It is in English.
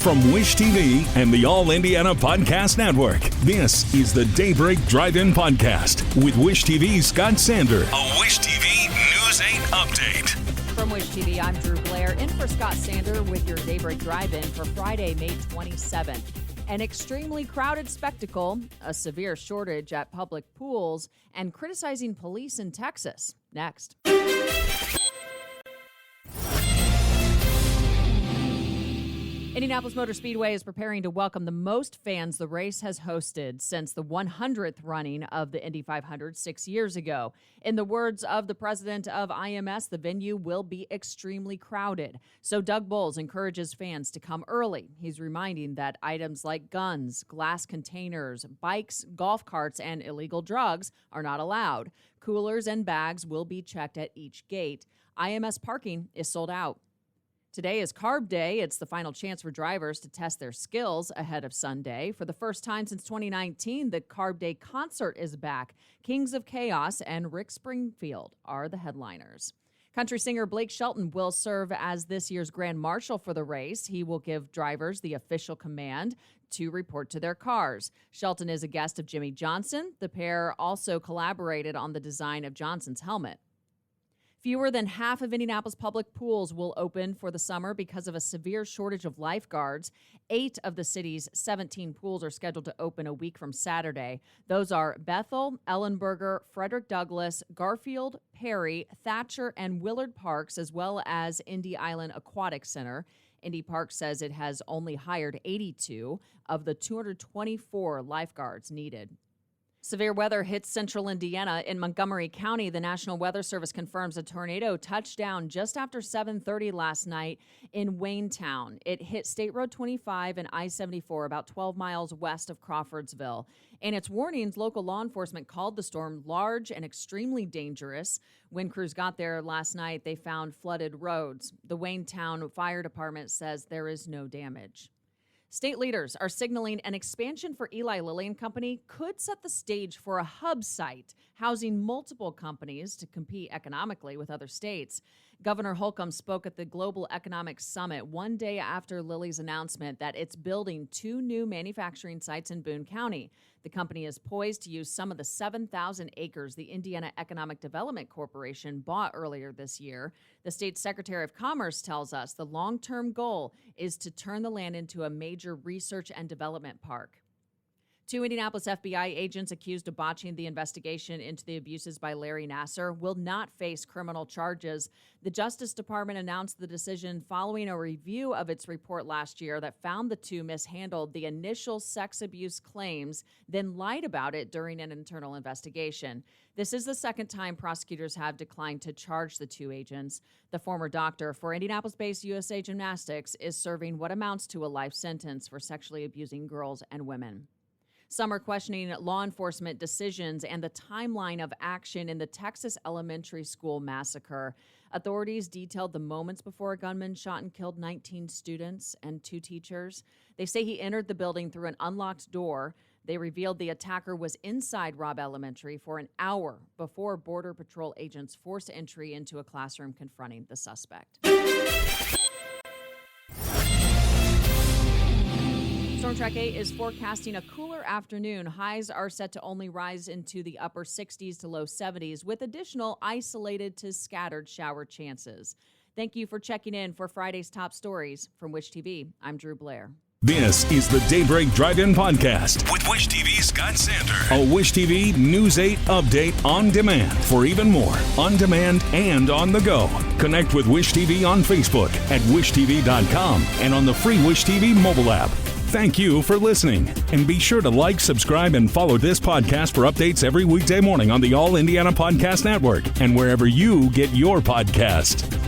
From Wish TV and the All Indiana Podcast Network, this is the Daybreak Drive-In Podcast with Wish TV's Scott Sander. A Wish TV News 8 update. From Wish TV, I'm Drew Blair, in for Scott Sander with your Daybreak Drive-In for Friday, May 27th. An extremely crowded spectacle, a severe shortage at public pools, and criticizing police in Texas. Next. Indianapolis Motor Speedway is preparing to welcome the most fans the race has hosted since the 100th running of the Indy 500 6 years ago. In the words of the president of IMS, the venue will be extremely crowded. So Doug Bowles encourages fans to come early. He's reminding that items like guns, glass containers, bikes, golf carts, and illegal drugs are not allowed. Coolers and bags will be checked at each gate. IMS parking is sold out. Today is Carb Day. It's the final chance for drivers to test their skills ahead of Sunday. For the first time since 2019, the Carb Day concert is back. Kings of Chaos and Rick Springfield are the headliners. Country singer Blake Shelton will serve as this year's Grand Marshal for the race. He will give drivers the official command to report to their cars. Shelton is a guest of Jimmy Johnson. The pair also collaborated on the design of Johnson's helmet. Fewer than half of Indianapolis public pools will open for the summer because of a severe shortage of lifeguards. 8 of the city's 17 pools are scheduled to open a week from Saturday. Those are Bethel, Ellenberger, Frederick Douglass, Garfield, Perry, Thatcher, and Willard Parks, as well as Indy Island Aquatic Center. Indy Park says it has only hired 82 of the 224 lifeguards needed. Severe weather hits central Indiana. In Montgomery County, the National Weather Service confirms a tornado touched down just after 7:30 last night in Waynetown. It hit State Road 25 and I-74 about 12 miles west of Crawfordsville. In its warnings, local law enforcement called the storm large and extremely dangerous. When crews got there last night, they found flooded roads. The Waynetown Fire Department says there is no damage. State leaders are signaling an expansion for Eli Lilly and Company could set the stage for a hub site housing multiple companies to compete economically with other states. Governor Holcomb spoke at the Global Economic Summit one day after Lilly's announcement that it's building 2 new manufacturing sites in Boone County. The company is poised to use some of the 7,000 acres the Indiana Economic Development Corporation bought earlier this year. The state's Secretary of Commerce tells us the long-term goal is to turn the land into a major research and development park. 2 Indianapolis FBI agents accused of botching the investigation into the abuses by Larry Nassar will not face criminal charges. The Justice Department announced the decision following a review of its report last year that found the 2 mishandled the initial sex abuse claims, then lied about it during an internal investigation. This is the second time prosecutors have declined to charge the 2 agents. The former doctor for Indianapolis-based USA Gymnastics is serving what amounts to a life sentence for sexually abusing girls and women. Some are questioning law enforcement decisions and the timeline of action in the Texas elementary school massacre. Authorities detailed the moments before a gunman shot and killed 19 students and 2 teachers. They say he entered the building through an unlocked door. They revealed the attacker was inside Robb Elementary for an hour before Border Patrol agents forced entry into a classroom confronting the suspect. Storm Track 8 is forecasting a cooler afternoon. Highs are set to only rise into the upper 60s to low 70s with additional isolated to scattered shower chances. Thank you for checking in for Friday's top stories. From Wish TV, I'm Drew Blair. This is the Daybreak Drive-In Podcast with Wish TV's Scott Sander. A Wish TV News 8 update on demand. For even more, on demand and on the go. Connect with Wish TV on Facebook at wishtv.com and on the free Wish TV mobile app. Thank you for listening, and be sure to like, subscribe, and follow this podcast for updates every weekday morning on the All Indiana Podcast Network and wherever you get your podcast.